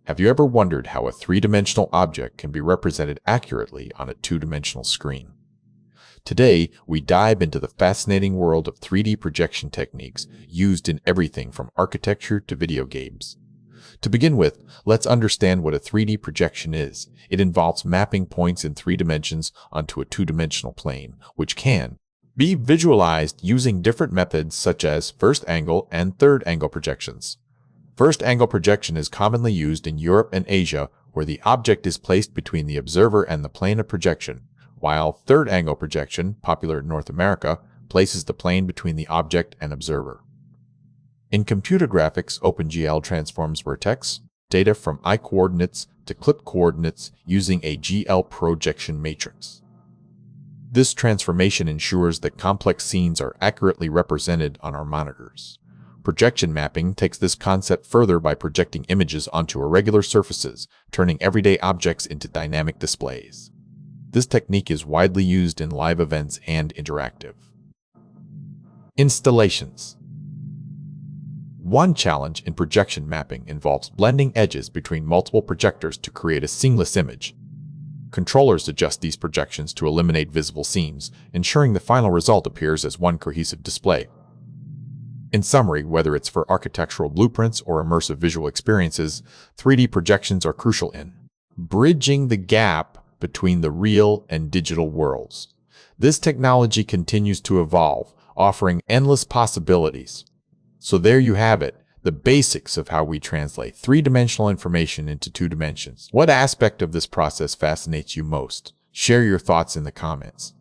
Have you ever wondered how a three-dimensional object can be represented accurately on a two-dimensional screen? Today, we dive into the fascinating world of 3D projection techniques used in everything from architecture to video games. To begin with, let's understand what a 3D projection is. It involves mapping points in 3 dimensions onto a two-dimensional plane, which can be visualized using different methods such as first-angle and third-angle projections. First-angle projection is commonly used in Europe and Asia, where the object is placed between the observer and the plane of projection, while third-angle projection, popular in North America, places the plane between the object and observer. In computer graphics, OpenGL transforms vertex data from I-coordinates to clip coordinates using a GL projection matrix. This transformation ensures that complex scenes are accurately represented on our monitors. Projection mapping takes this concept further by projecting images onto irregular surfaces, turning everyday objects into dynamic displays. This technique is widely used in live events and interactive installations. One challenge in projection mapping involves blending edges between multiple projectors to create a seamless image. Controllers adjust these projections to eliminate visible seams, ensuring the final result appears as one cohesive display. In summary, whether it's for architectural blueprints or immersive visual experiences, 3D projections are crucial in bridging the gap between the real and digital worlds. This technology continues to evolve, offering endless possibilities. So there you have it, the basics of how we translate three-dimensional information into 2 dimensions. What aspect of this process fascinates you most? Share your thoughts in the comments.